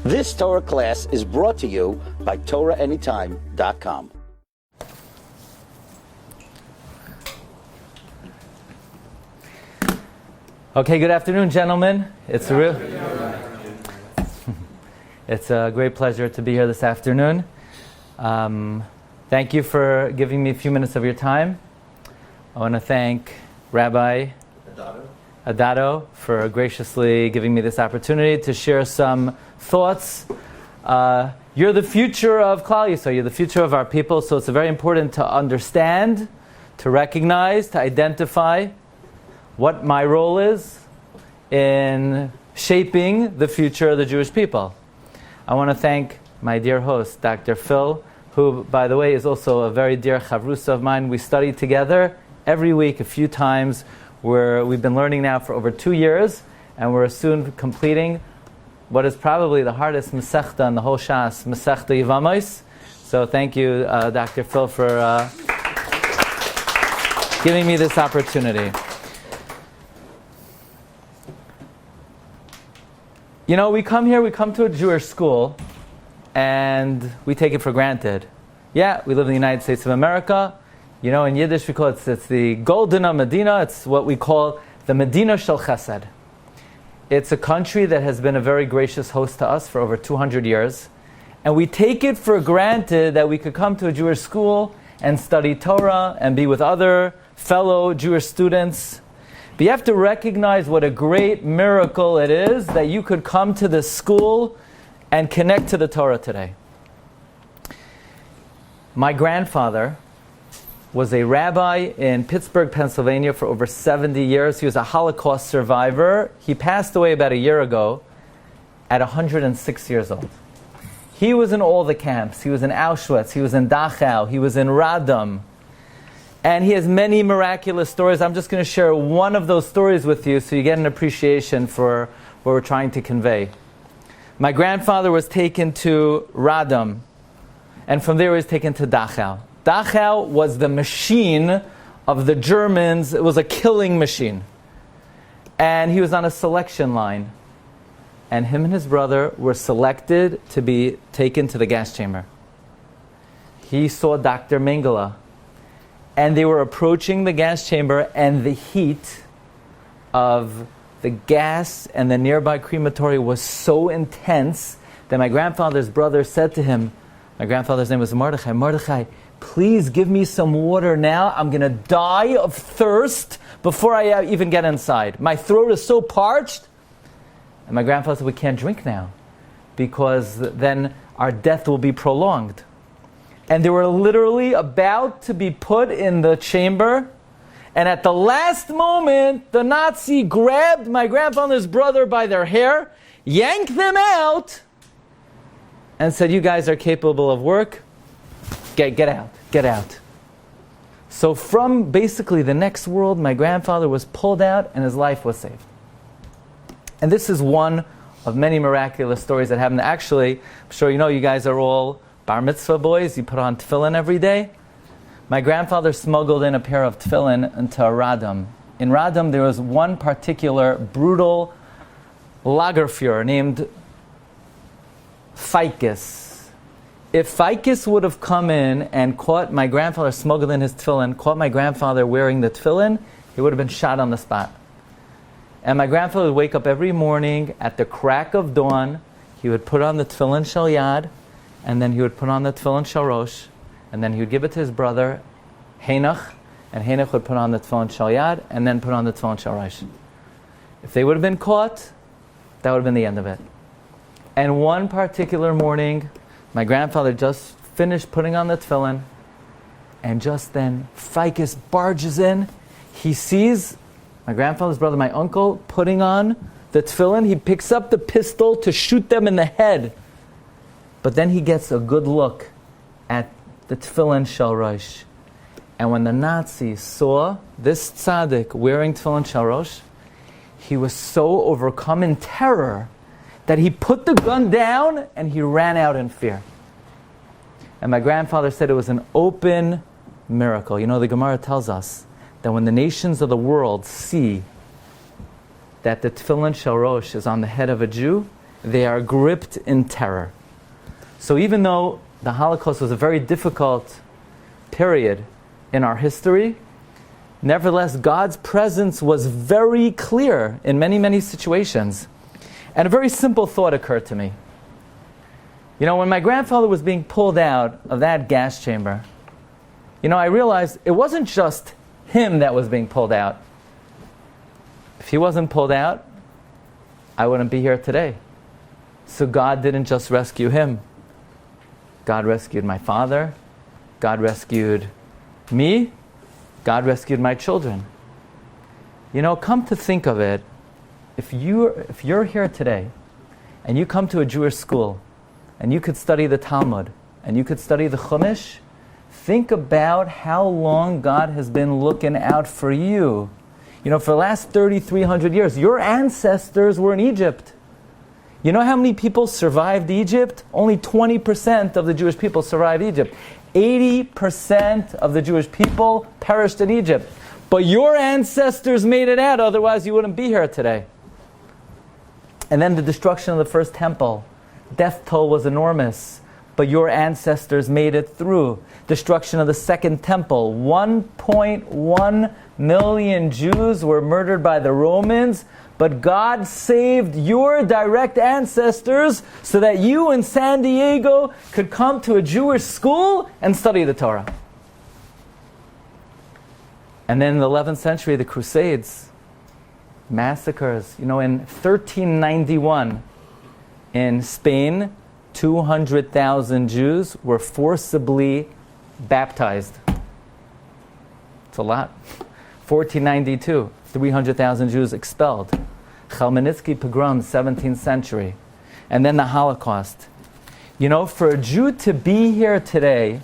This Torah class is brought to you by TorahAnytime.com. Okay, good afternoon, gentlemen. It's a great pleasure to be here this afternoon. Thank you for giving me a few minutes of your time. I want to thank Rabbi Adato for graciously giving me this opportunity to share some thoughts. You're the future of Klal Yisrael. You're the future of our people, so it's very important to understand, to recognize, to identify what my role is in shaping the future of the Jewish people. I want to thank my dear host, Dr. Phil, who, by the way, is also a very dear chavrusa of mine. We study together every week a few times. We've been learning now for over 2 years, and we're soon completing what is probably the hardest Masechta in the whole Shas, Masechta Yevamos. So thank you, Dr. Phil, for giving me this opportunity. You know, we come to a Jewish school, and we take it for granted. Yeah, we live in the United States of America. You know, in Yiddish we call it's the Goldena Medina. It's what we call the Medina Shel Chesed. It's a country that has been a very gracious host to us for over 200 years. And we take it for granted that we could come to a Jewish school and study Torah and be with other fellow Jewish students. But you have to recognize what a great miracle it is that you could come to this school and connect to the Torah today. My grandfather was a rabbi in Pittsburgh, Pennsylvania for over 70 years. He was a Holocaust survivor. He passed away about a year ago at 106 years old. He was in all the camps. He was in Auschwitz. He was in Dachau. He was in Radom. And he has many miraculous stories. I'm just going to share one of those stories with you so you get an appreciation for what we're trying to convey. My grandfather was taken to Radom, and from there he was taken to Dachau. Dachau was the machine of the Germans. It was a killing machine. And he was on a selection line. And him and his brother were selected to be taken to the gas chamber. He saw Dr. Mengele. And they were approaching the gas chamber, and the heat of the gas and the nearby crematory was so intense that my grandfather's brother said to him, my grandfather's name was Mordechai, Mordechai, please give me some water now. I'm going to die of thirst before I even get inside. My throat is so parched. And my grandfather said, we can't drink now because then our death will be prolonged. And they were literally about to be put in the chamber. And at the last moment, the Nazi grabbed my grandfather's brother by their hair, yanked them out, and said, you guys are capable of work. Get out. So from basically the next world, my grandfather was pulled out and his life was saved. And this is one of many miraculous stories that happened. Actually, I'm sure you know you guys are all bar mitzvah boys. You put on tefillin every day. My grandfather smuggled in a pair of tefillin into Radom. In Radom, there was one particular brutal Lagerführer named Ficus. If Ficus would have come in and caught my grandfather smuggled in his tefillin, caught my grandfather wearing the tefillin, he would have been shot on the spot. And my grandfather would wake up every morning at the crack of dawn. He would put on the tefillin shel yad, and then he would put on the tefillin shel rosh, and then he would give it to his brother, Henoch, and Henoch would put on the tefillin shel yad, and then put on the tefillin shel rosh. If they would have been caught, that would have been the end of it. And one particular morning, my grandfather just finished putting on the tefillin, and just then Ficus barges in. He sees my grandfather's brother, my uncle, putting on the tefillin. He picks up the pistol to shoot them in the head. But then he gets a good look at the tefillin shel rosh. And when the Nazis saw this tzaddik wearing tefillin shel rosh, he was so overcome in terror that he put the gun down and he ran out in fear. And my grandfather said it was an open miracle. You know, the Gemara tells us that when the nations of the world see that the tefillin shel rosh is on the head of a Jew, They are gripped in terror. So even though the Holocaust was a very difficult period in our history, nevertheless, God's presence was very clear in many, many situations. And a very simple thought occurred to me. When my grandfather was being pulled out of that gas chamber, I realized it wasn't just him that was being pulled out. If he wasn't pulled out, I wouldn't be here today. So God didn't just rescue him. God rescued my father. God rescued me. God rescued my children. Come to think of it, if you're here today and you come to a Jewish school and you could study the Talmud and you could study the Chumash, think about how long God has been looking out for you. For the last 3,300 years, your ancestors were in Egypt. You know how many people survived Egypt? Only 20% of the Jewish people survived Egypt. 80% of the Jewish people perished in Egypt. But your ancestors made it out, otherwise you wouldn't be here today. And then the destruction of the first temple. Death toll was enormous, but your ancestors made it through. Destruction of the second temple. 1.1 million Jews were murdered by the Romans, but God saved your direct ancestors so that you in San Diego could come to a Jewish school and study the Torah. And then in the 11th century, the Crusades, massacres. In 1391, in Spain, 200,000 Jews were forcibly baptized. It's a lot. 1492, 300,000 Jews expelled. Chmielnicki pogrom, 17th century. And then the Holocaust. For a Jew to be here today,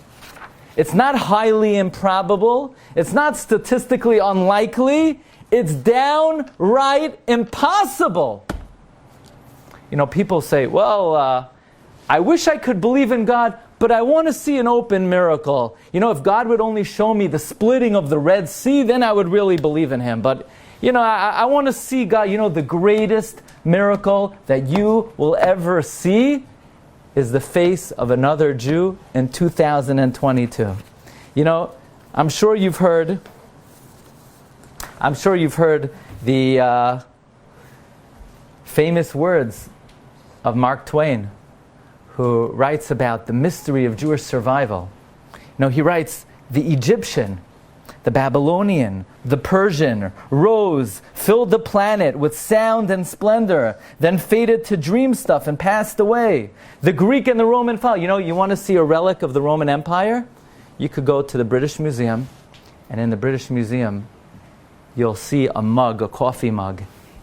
it's not highly improbable, it's not statistically unlikely, it's downright impossible. People say, I wish I could believe in God, but I want to see an open miracle. If God would only show me the splitting of the Red Sea, then I would really believe in Him. But, I want to see God. The greatest miracle that you will ever see is the face of another Jew in 2022. I'm sure you've heard the famous words of Mark Twain, who writes about the mystery of Jewish survival. He writes, the Egyptian, the Babylonian, the Persian rose, filled the planet with sound and splendor, then faded to dream stuff and passed away. The Greek and the Roman fell. You want to see a relic of the Roman Empire? You could go to the British Museum, and in the British Museum, you'll see a mug, a coffee mug,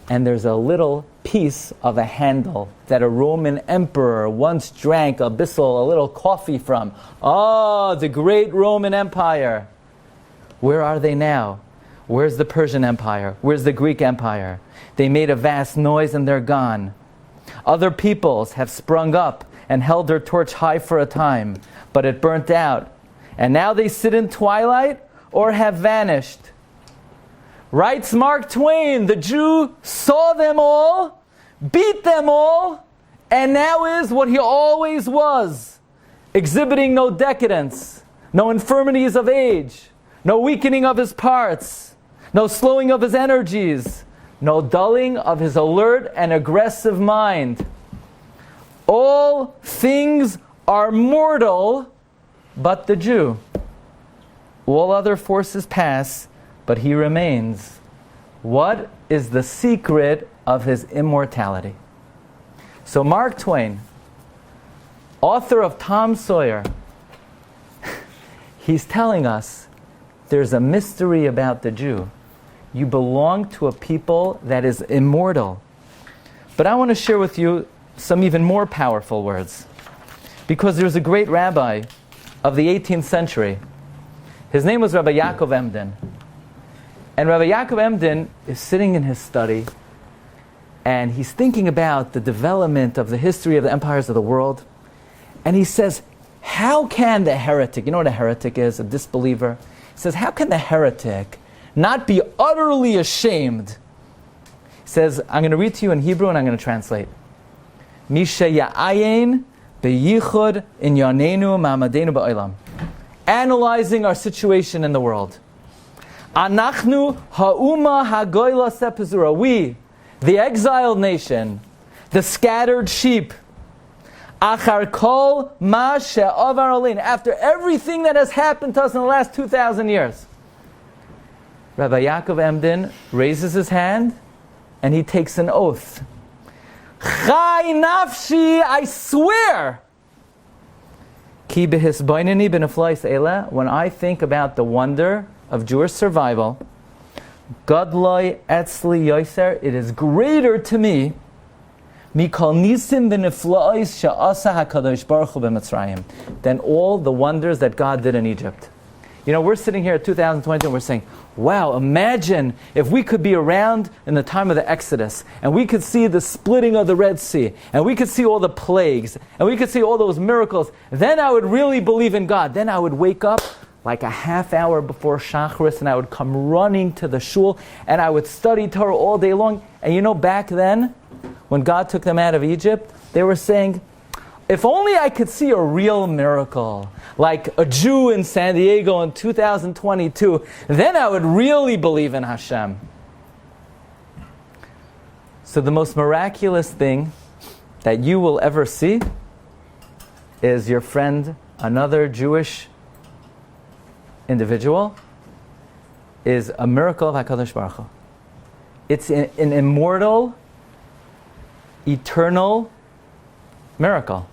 and there's a little piece of a handle that a Roman emperor once drank a little coffee from. Oh, the great Roman Empire. Where are they now? Where's the Persian Empire? Where's the Greek Empire? They made a vast noise and they're gone. Other peoples have sprung up and held their torch high for a time, but it burnt out. And now they sit in twilight or have vanished. Writes Mark Twain, the Jew saw them all, beat them all, and now is what he always was, exhibiting no decadence, no infirmities of age, no weakening of his parts, no slowing of his energies, no dulling of his alert and aggressive mind. All things are mortal, but the Jew. All other forces pass, but he remains. What is the secret of his immortality? So Mark Twain, author of Tom Sawyer, he's telling us there's a mystery about the Jew. You belong to a people that is immortal. But I want to share with you some even more powerful words. Because there's a great rabbi of the 18th century. His name was Rabbi Yaakov Emden. And Rabbi Yaakov Emden is sitting in his study, and he's thinking about the development of the history of the empires of the world. And he says, how can the heretic, you know what a heretic is, a disbeliever? He says, how can the heretic not be utterly ashamed? He says, I'm going to read to you in Hebrew and I'm going to translate. Misha Ya'ayin Beyichud Inyanenu Ma'amadenu Ba'olam. Analyzing our situation in the world. Anachnu ha'uma hagoyla sepizura. We, the exiled nation, the scattered sheep. Achar kol ma she'avar alin. After everything that has happened to us in the last 2,000 years. Rabbi Yaakov Emden raises his hand and he takes an oath. Chai nafshi, I swear. Ki behisbainani beneflais ela. When I think about the wonder of Jewish survival, Gadloi etzli yoser, it is greater to me, mikol nisim beneflais she'asa hakadosh baruch hu b'Mitzrayim, than all the wonders that God did in Egypt. You know, we're sitting here at 2020 and we're saying, wow, imagine if we could be around in the time of the Exodus and we could see the splitting of the Red Sea and we could see all the plagues and we could see all those miracles. Then I would really believe in God. Then I would wake up like a half hour before Shacharis and I would come running to the shul and I would study Torah all day long. And you know, back then, when God took them out of Egypt, they were saying, if only I could see a real miracle, like a Jew in San Diego in 2022, then I would really believe in Hashem. So the most miraculous thing that you will ever see is your friend, another Jewish individual, is a miracle of HaKadosh Baruch Hu. It's an immortal, eternal miracle.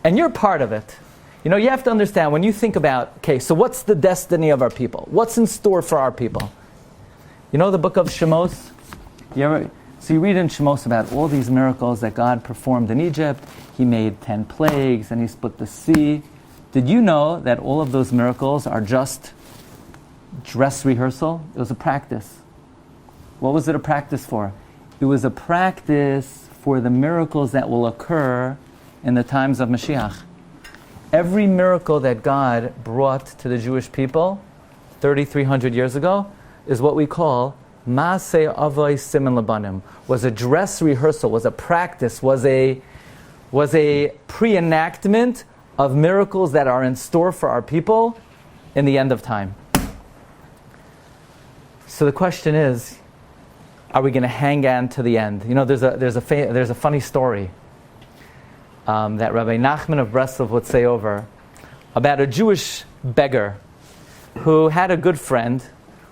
And you're part of it. You know, you have to understand, when you think about, okay, so what's the destiny of our people? What's in store for our people? You know the book of Shemos? So you read in Shemos about all these miracles that God performed in Egypt. He made 10 plagues and he split the sea. Did you know that all of those miracles are just dress rehearsal? It was a practice. What was it a practice for? It was a practice for the miracles that will occur in the times of Mashiach. Every miracle that God brought to the Jewish people 3,300 year ago is what we call Maaseh Avos Siman Labanim, was a dress rehearsal, was a practice, was a pre-enactment of miracles that are in store for our people in the end of time. So the question is, are we going to hang on to the end? You know, there's a funny story that Rabbi Nachman of Breslov would say over about a Jewish beggar who had a good friend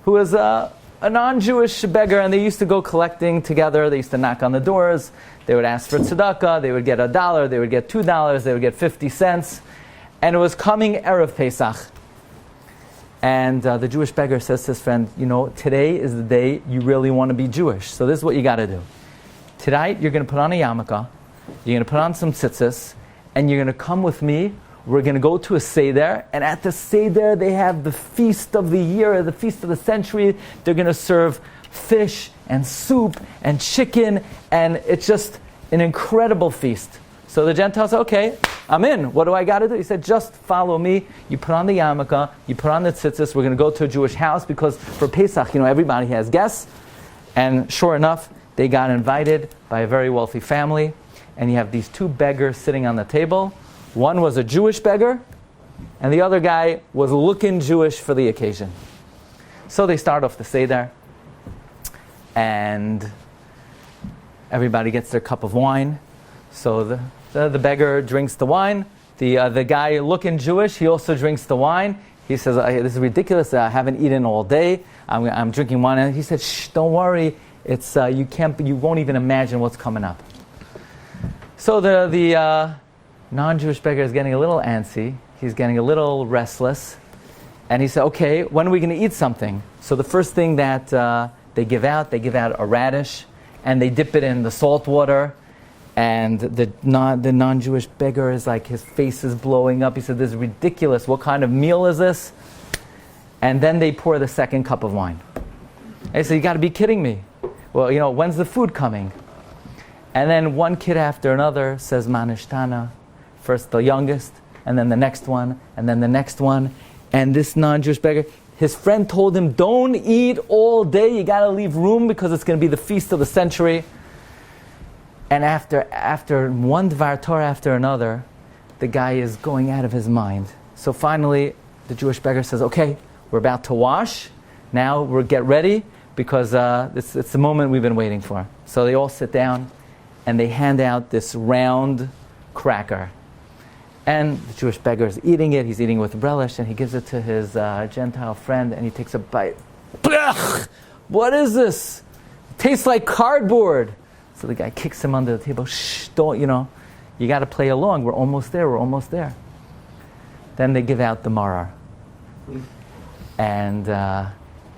who was a non-Jewish beggar, and they used to go collecting together. They used to knock on the doors. They would ask for tzedakah. They would get $1. They would get $2. They would get 50 cents. And it was coming Erev Pesach. And the Jewish beggar says to his friend, you know, today is the day you really want to be Jewish. So this is what you got to do. Tonight you're going to put on a yarmulke. You're going to put on some tzitzis, and you're going to come with me. We're going to go to a Seder, and at the Seder they have the feast of the year, the feast of the century. They're going to serve fish and soup and chicken, and it's just an incredible feast. So the Gentile said, okay, I'm in. What do I got to do? He said, just follow me. You put on the yarmulke, you put on the tzitzis. We're going to go to a Jewish house because for Pesach, you know, everybody has guests. And sure enough, they got invited by a very wealthy family. And you have these two beggars sitting on the table. One was a Jewish beggar, and the other guy was looking Jewish for the occasion. So they start off the Seder, and everybody gets their cup of wine. So the beggar drinks the wine. The guy looking Jewish, he also drinks the wine. He says, this is ridiculous. I haven't eaten all day. I'm drinking wine. And he said, shh, don't worry. It's you won't even imagine what's coming up. So the non-Jewish beggar is getting a little antsy. He's getting a little restless. And he said, okay, when are we going to eat something? So the first thing that they give out a radish, and they dip it in the salt water. And the non-Jewish beggar is like, his face is blowing up. He said, this is ridiculous. What kind of meal is this? And then they pour the second cup of wine. And he said, you got to be kidding me. Well, you know, when's the food coming? And then one kid after another says manishtana. First the youngest, and then the next one, and then the next one. And this non-Jewish beggar, his friend told him, don't eat all day. You got to leave room because it's going to be the feast of the century. And after one Dvar Torah after another, the guy is going out of his mind. So finally, the Jewish beggar says, okay, we're about to wash. Now we'll get ready because it's the moment we've been waiting for. So they all sit down and they hand out this round cracker. And the Jewish beggar is eating it. He's eating it with relish, and he gives it to his Gentile friend, and he takes a bite. Blech! What is this? It tastes like cardboard. So the guy kicks him under the table. Shh, don't, you got to play along. We're almost there. Then they give out the maror. And the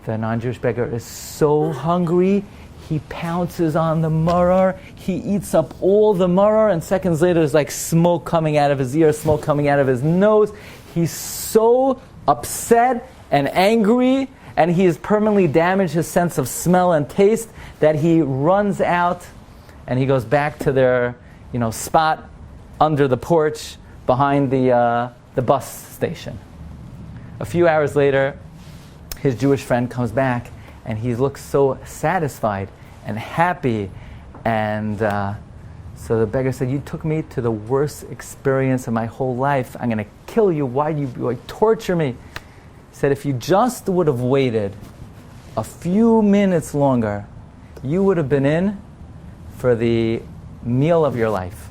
non-Jewish beggar is so hungry, he pounces on the maror. He eats up all the maror, and seconds later there's like smoke coming out of his ear, smoke coming out of his nose. He's so upset and angry, and he has permanently damaged his sense of smell and taste that he runs out and he goes back to their spot under the porch behind the bus station. A few hours later, his Jewish friend comes back, and he looks so satisfied and happy. And so the beggar said, you took me to the worst experience of my whole life. I'm going to kill you. Why do you torture me? He said, if you just would have waited a few minutes longer, you would have been in for the meal of your life.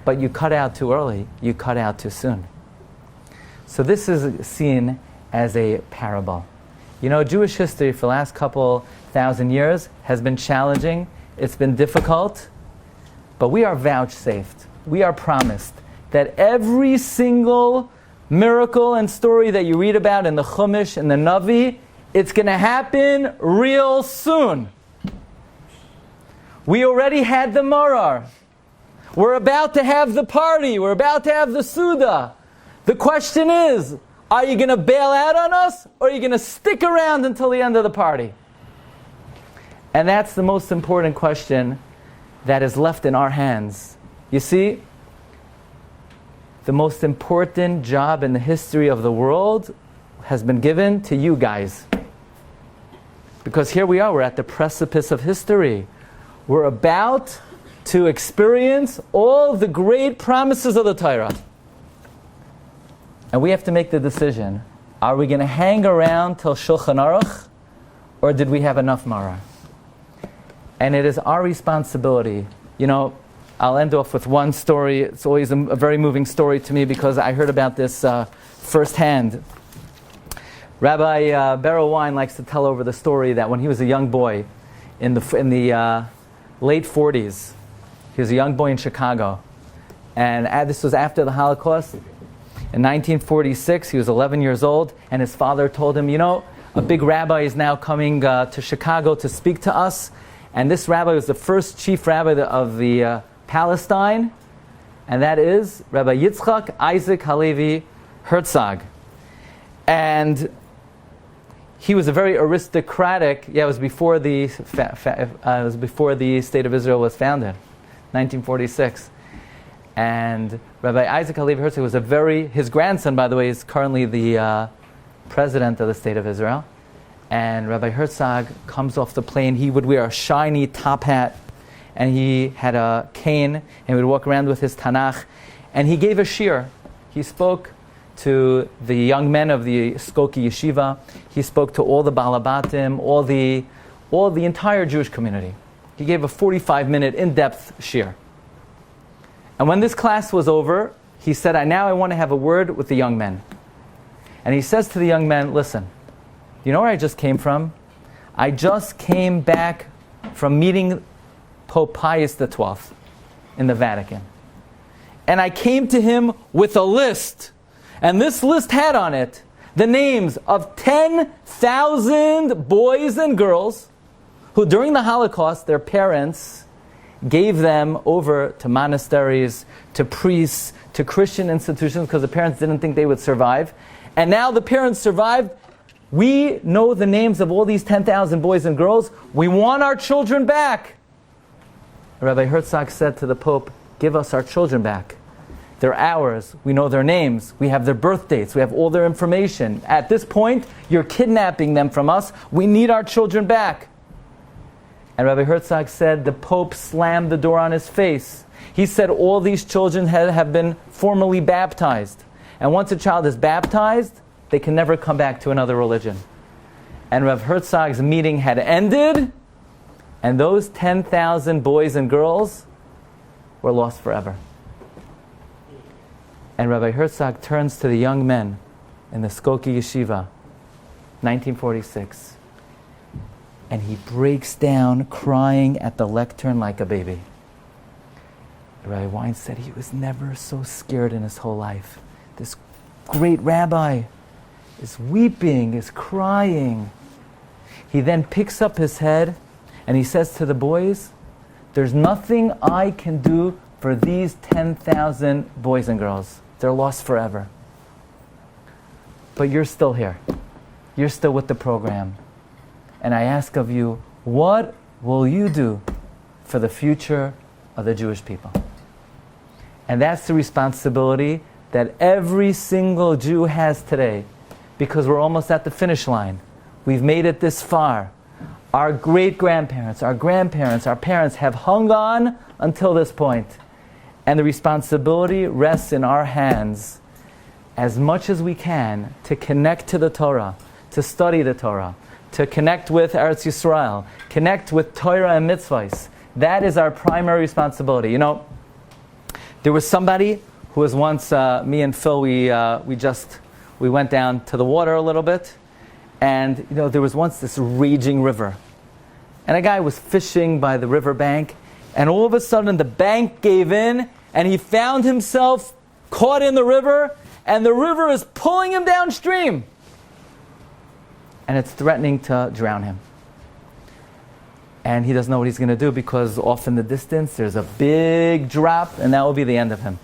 But you cut out too early. You cut out too soon. So this is seen as a parable. Jewish history for the last couple thousand years has been challenging. It's been difficult. But we are vouchsafed. We are promised that every single miracle and story that you read about in the Chumash and the Navi, it's going to happen real soon. We already had the maror. We're about to have the party. We're about to have the Suda. The question is, are you going to bail out on us, or are you going to stick around until the end of the party? And that's the most important question that is left in our hands. You see, the most important job in the history of the world has been given to you guys. Because here we are, we're at the precipice of history. We're about to experience all the great promises of the Torah. And we have to make the decision. Are we going to hang around till Shulchan Aruch, or did we have enough maror? And it is our responsibility. I'll end off with one story. It's always a very moving story to me because I heard about this firsthand. Rabbi Beryl Wine likes to tell over the story that when he was a young boy in the late 40s, he was a young boy in Chicago. And this was after the Holocaust. In 1946, he was 11 years old, and his father told him, a big rabbi is now coming to Chicago to speak to us. And this rabbi was the first chief rabbi of the Palestine, and that is Rabbi Yitzchak Isaac Halevi Herzog. And he was a very aristocratic, it was before the State of Israel was founded, 1946. And Rabbi Isaac Halevi Herzog was his grandson, by the way, is currently the president of the State of Israel. And Rabbi Herzog comes off the plane. He would wear a shiny top hat, and he had a cane, and he would walk around with his Tanakh. And he gave a shiur. He spoke to the young men of the Skokie Yeshiva. He spoke to all the Balabatim, all the entire Jewish community. He gave a 45-minute in-depth shiur. And when this class was over, he said, now I want to have a word with the young men. And he says to the young men, listen, you know where I just came from? I just came back from meeting Pope Pius XII in the Vatican. And I came to him with a list. And this list had on it the names of 10,000 boys and girls who during the Holocaust, their parents gave them over to monasteries, to priests, to Christian institutions because the parents didn't think they would survive. And now the parents survived. We know the names of all these 10,000 boys and girls. We want our children back. Rabbi Herzog said to the Pope, give us our children back. They're ours. We know their names. We have their birth dates. We have all their information. At this point, you're kidnapping them from us. We need our children back. And Rabbi Herzog said the Pope slammed the door on his face. He said all these children have been formally baptized. And once a child is baptized, they can never come back to another religion. And Rav Herzog's meeting had ended, and those 10,000 boys and girls were lost forever. And Rabbi Herzog turns to the young men in the Skokie Yeshiva, 1946, and he breaks down crying at the lectern like a baby. Rabbi Wein said he was never so scared in his whole life. This great rabbi is weeping, is crying. He then picks up his head and he says to the boys, there's nothing I can do for these 10,000 boys and girls. They're lost forever. But you're still here. You're still with the program. And I ask of you, what will you do for the future of the Jewish people? And that's the responsibility that every single Jew has today, because we're almost at the finish line. We've made it this far. Our great-grandparents, our grandparents, our parents have hung on until this point. And the responsibility rests in our hands as much as we can to connect to the Torah, to study the Torah, to connect with Eretz Yisrael, connect with Torah and mitzvahs. That is our primary responsibility. You know, there was somebody who was once, me and Phil, we went down to the water a little bit, and you know, there was once this raging river. And a guy was fishing by the river bank, and all of a sudden the bank gave in, and he found himself caught in the river, and the river is pulling him downstream. And it's threatening to drown him. And he doesn't know what he's going to do, because off in the distance there's a big drop, and that will be the end of him.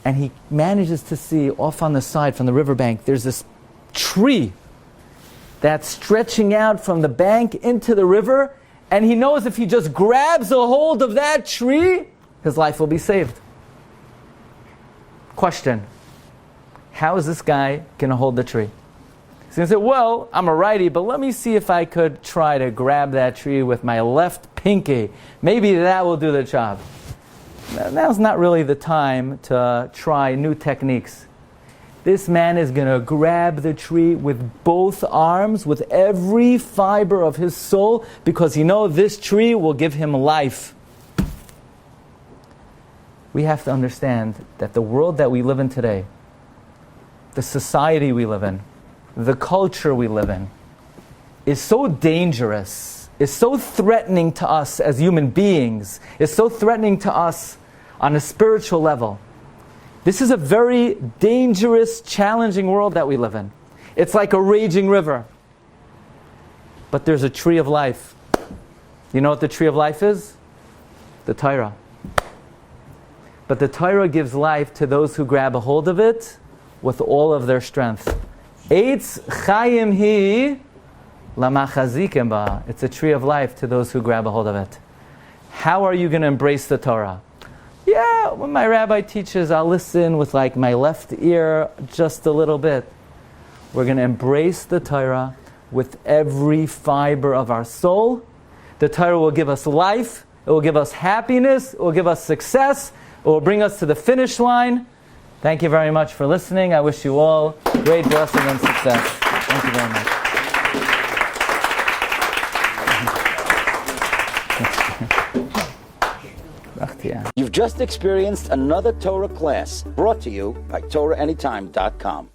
And he manages to see off on the side from the riverbank, there's this tree that's stretching out from the bank into the river, and he knows if he just grabs a hold of that tree, his life will be saved. Question: how is this guy going to hold the tree? He's going to say, well, I'm a righty, but let me see if I could try to grab that tree with my left pinky. Maybe that will do the job. Now's not really the time to try new techniques. This man is going to grab the tree with both arms, with every fiber of his soul, because he knows this tree will give him life. We have to understand that the world that we live in today, the society we live in, the culture we live in, is so dangerous, is so threatening to us as human beings, is so threatening to us on a spiritual level. This is a very dangerous, challenging world that we live in. It's like a raging river. But there's a tree of life. You know what the tree of life is? The Torah. But the Torah gives life to those who grab a hold of it with all of their strength. Eitz chayim hi lamachazikim ba. It's a tree of life to those who grab a hold of it. How are you going to embrace the Torah? Yeah, when my rabbi teaches, I'll listen with like my left ear just a little bit. We're going to embrace the Torah with every fiber of our soul. The Torah will give us life. It will give us happiness. It will give us success. It will bring us to the finish line. Thank you very much for listening. I wish you all great blessing and success. Thank you very much. You've just experienced another Torah class brought to you by TorahAnytime.com.